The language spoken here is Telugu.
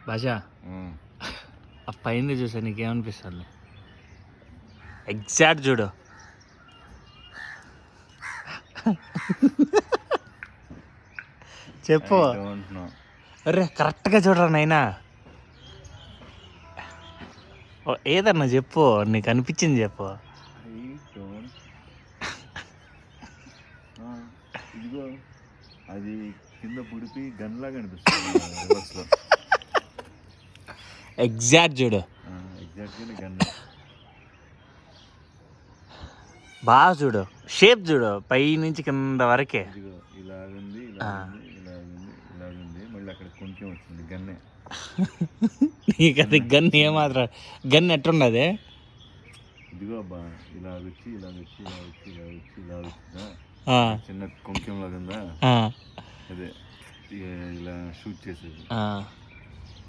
భాషా ఆ పైన చూసా నీకేమనిపిస్తుంది? ఎగ్జాక్ట్ చూడు. చెప్పు. అరే కరెక్ట్గా చూడరా నైనా. ఏదన్నా చెప్పు, నీకు అనిపించింది చెప్పు. ఇదిగో అది కింద పుడిపి గన్లాగా అనిపిస్తుంది. ఎగ్జాక్ట్ చూడు. ఎగ్జాక్ట్గా గన్. బాగా చూడు, షేప్ చూడు పై నుంచి కింద వరకే. ఇదిగో ఇలాగుంది, ఇలాగుంది, ఇలాగుంది, ఇలాగుంది, మళ్ళీ అక్కడ కొంచెం వచ్చింది గన్నే. నీకు అది గన్ ఏమాత్రం గన్ ఎట్టున్నది? ఇదిగో అబ్బా ఇలాగొచ్చి ఇలాగొచ్చి ఇలాగొచ్చి ఇలాగొచ్చి ఇలాగొచ్చిందా, చిన్న కొంచెం లాగా ఉందా, అదే ఇలా షూట్ చేసేది.